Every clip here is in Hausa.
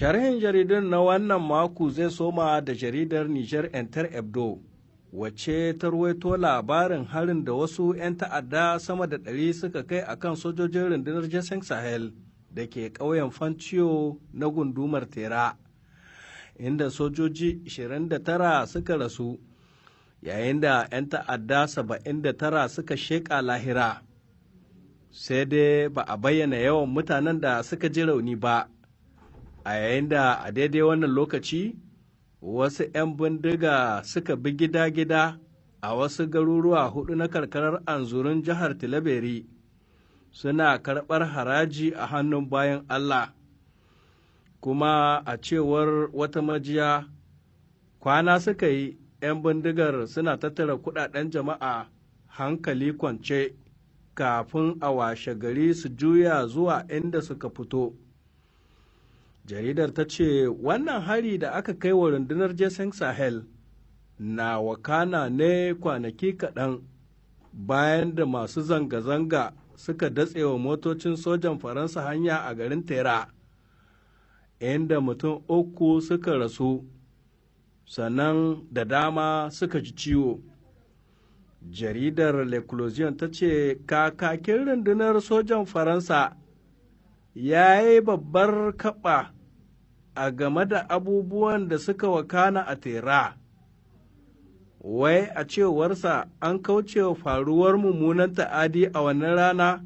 Sharhin jaridun na wannan mako zai soma da jaridar Niger Enter Ebdo, wacce ta ruwaito labarin harin da wasu 'yan ta'adda sama da 100 suka kai akan sojojin rundunar Jason Sahel da ke ƙauyen Fanciyo na gundumar Tera, inda sojoji 29 suka rasu, yayin da 'yan ta'adda 79 suka sheƙa lahira. Sai dai ba a bayyana yawan mutanen da suka ji rauni ba, a yayin da a daidai wannan lokaci wasu 'yan bindiga suka bi gida-gida a wasu garuruwa 4 na karkarar Anzurin jihar Tilaberi, suna karɓar haraji a hannun bayan Allah. Kuma a cewar wata majiya, kwana suka yi 'yan bindigar suna tattara kuɗaɗen jama'a hankali kwance kafin a washe gari su juya zuwa inda suka fito. Jaridar ta ce wannan hari da aka kai wa rundunar Jason Sahel na wakana ne kwanaki kaɗan bayan da masu zanga-zanga suka datse wa motocin sojan Faransa hanya a garin Tera, inda mutum 3 suka rasu, sannan da dama suka ji ciwo. Jaridar L'Eclosion ta ce kakakin rundunar sojan Faransa ya yi babbar kaɓa a game da abubuwan da suka wakana a Tera. Wai a cewarsa an kaucewa faruwar mummunan ta'adi a wannan rana,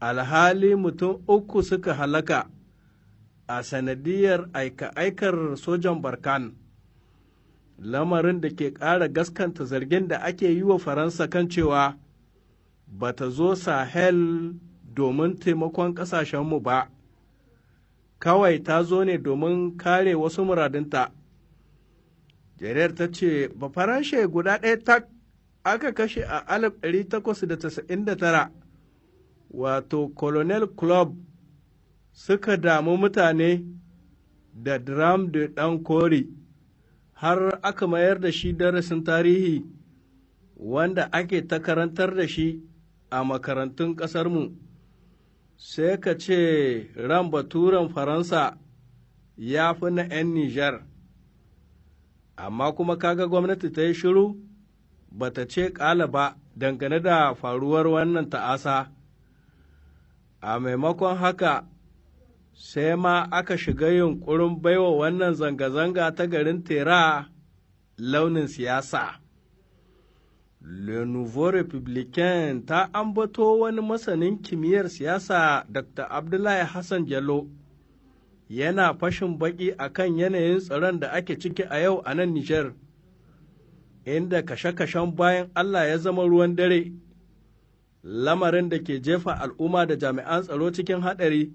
alhali mutum 3 suka halaka a sanadiyar aika-aikar sojan Barkan, lamarin da ke ƙara gaskanta zargin da ake yi wa Faransa kan cewa ba ta zo Sahel domin taimakon ƙasashenmu ba, kawai ta zo ne domin kare wasu muradinta. Jaridar ta ce Bafaranshe guda ɗaya tak aka kashe a 1899, wato Colonel Club suka damu mutane da dram de ɗan kori, har aka mayar da shi darasin tarihi wanda ake ta karantar da shi a makarantun ƙasarmu. Sai ka ce ran baturen Faransa ya fi na 'yan Nijar. Amma kuma kaga gwamnati ta yi shiru, ba ta ce ƙala ba dangane da faruwar wannan ta'asa. A maimakon haka, sai ma aka shiga yunƙurin baiwa wannan zanga-zanga ta garin Tera launin siyasa. Le Nouveau Républicain ta ambato wani masanin kimiyyar siyasa Dr. Abdullahi Hassan Jallo, yana fashin baƙi a kan yanayin tsaron da ake ciki a yau a nan Nijar, inda kashe-kashen bayan Allah ya zama ruwan dare, lamarin da ke jefa al'umma da jami'an tsaro cikin haɗari.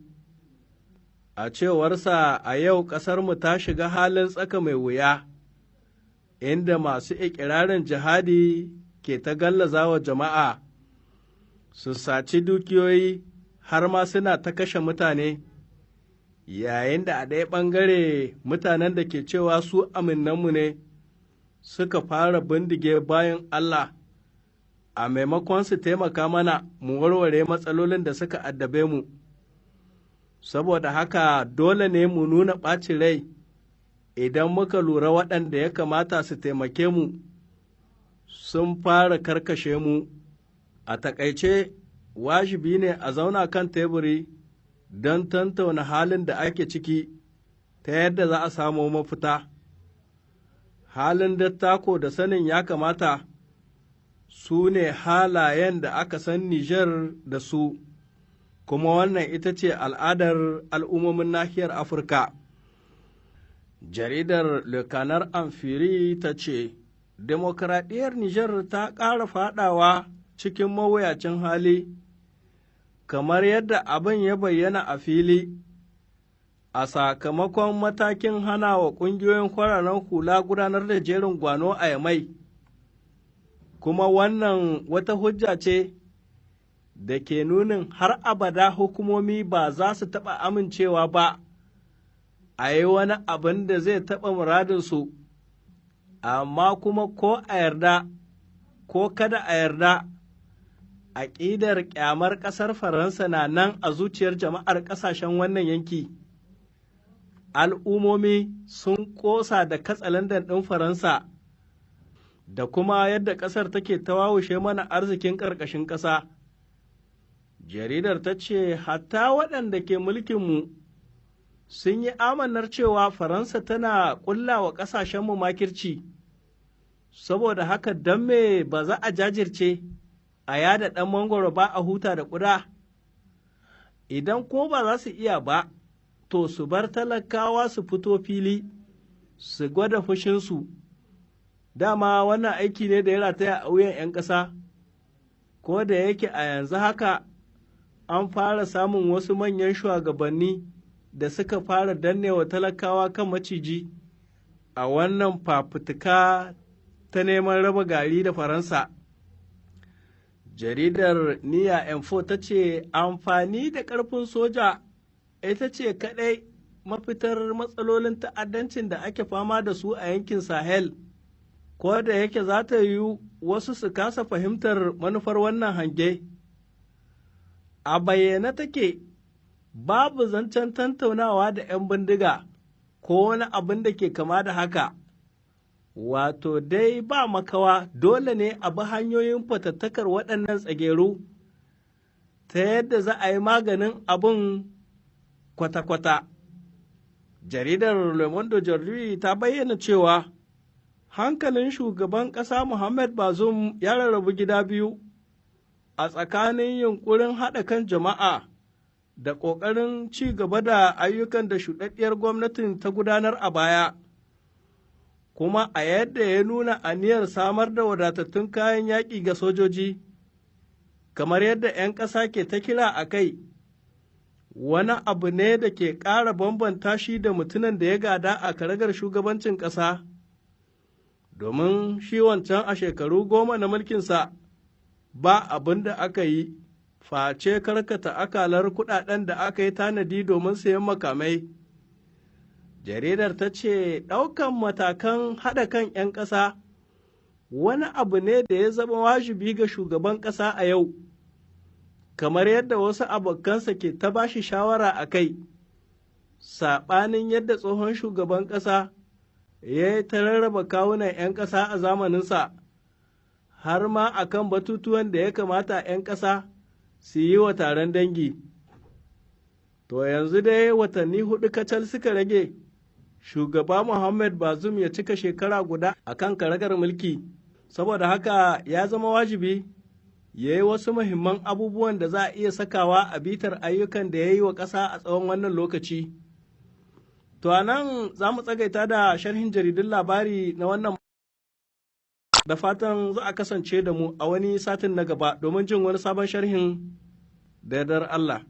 A cewarsa a yau ƙasarmu ta shiga halin tsaka mai wuya, inda masu iƙirarin jihadi ke ta gallaza wa jama'a, su saci dukiyoyi har ma suna ta kashe mutane, yayin da a ɗaya ɓangare mutanen da ke cewa su aminanmu ne suka fara bindige bayan Allah, a maimakon su taimaka mana mu warware matsalolin da suka addabe mu. Saboda haka dole ne mu nuna ɓacin rai idan muka lura waɗanda ya kamata su taimake mu sun fara karkashe mu. A taƙaice, wajibi ne a zauna kan teburi don tantauna halin da ake ciki ta yadda za a samu mafita. Halin dattako da sanin ya kamata su ne halayen da aka san Nijar da su, kuma wannan ita ce al'adar al'ummomin nahiyar Afirka. Jaridar Le Canard Amfiri ta ce, Demokradiyyar Nijar ta ƙara faɗawa cikin mawuyacin hali, kamar yadda abin ya bayyana a fili, a sakamakon matakin hana wa ƙungiyoyin kwararen hula gudanar da jerin gwano a Yamai. Kuma wannan wata hujja ce da ke nunin har abada hukumomi ba za su taɓa amincewa ba a yi wani abin da zai taɓa muradinsu, amma kuma ko a yarda ko kada a yarda, aƙidar ƙyamar ƙasar Faransa na nan a zuciyar jama'ar ƙasashen wannan yanki. al'ummomi sun ƙosa da katsalandan ɗin Faransa da kuma yadda ƙasar take tawawushe mana arzikin ƙarƙashin ƙasa. Jaridar ta ce, hatta waɗanda ke mulkinmu sun yi amanar cewa Faransa tana ƙulla wa ƙasashenmu makirci, saboda haka don me ba za a jajirce a yada ɗan mangoro ba a huta da ƙuda. Idan ko ba za su iya ba, to su bar talakawa su fito fili, su gwada fushinsu. Dama wannan aiki ne da ya rataya a wuyan 'yan ƙasa, ko da yake a yanzu haka an fara samun wasu manyan shugabanni da suka fara dannewa talakawa kan maciji a wannan fafutuka ta neman raba gari da Faransa. Jaridar Niya Info ta ce amfani da ƙarfin soja ita ce kaɗai mafitar matsalolin ta'addancin da ake fama da su a yankin Sahel, ko da yake za ta yiwu wasu su kasa fahimtar manufar wannan hange. A bayyane take babu zancen tantaunawa da 'yan bindiga ko wani abin da ke kama da haka, wato dai ba makawa dole ne a bi hanyoyin fatattakar waɗannan tsageru ta yadda za a yi maganin abin kwata-kwata. Jaridar Le Monde ta bayyana cewa hankalin shugaban ƙasa Muhammad Bazoum ya rarrabu gida biyu a tsakanin yunƙurin haɗa kan jama'a da ƙoƙarin ci gaba da ayyukan da shuɗaɗɗiyar gwamnatin ta gudanar a baya, kuma a yadda ya nuna aniyar samar da wadatattun kayan yaƙi ga sojoji, kamar yadda 'yan ƙasa ke ta kira a kai, wani abu ne da ke ƙara bambanta shi da mutumin da ya gada a karagar shugabancin ƙasa, domin shi wancan a shekaru 10 na mulkinsa ba abin da aka yi face karkata akalar kuɗaɗen da aka yi tanadi domin sayan makamai. Jaridar ta ce ɗaukan matakan haɗa kan 'yan ƙasa wani abu ne da ya zama wajibi ga shugaban ƙasa a yau, kamar yadda wasu abokansa ke ta bashi shawara a kai, saɓanin yadda tsohon shugaban ƙasa ya yi ta rarraba kawunan 'yan ƙasa a zamaninsa, har ma a kan batutuwan da ya kamata 'yan ƙasa su yi wa taron dangi. To yanzu dai watanni 4 kacal suka rage shugaba Muhammad Bazoum ya cika shekara guda a kan karagar mulki, saboda haka ya zama wajibi ya yi wasu muhimman abubuwan da za a iya sakawa a bitar ayyukan da ya yi wa ƙasa a tsawon wannan lokaci. To a nan za mu tsagaita da sharhin jaridun labari na wannan, da fatan za a kasance da mu a wani satin na gaba domin jin wani sabon sharhin da yardar Allah.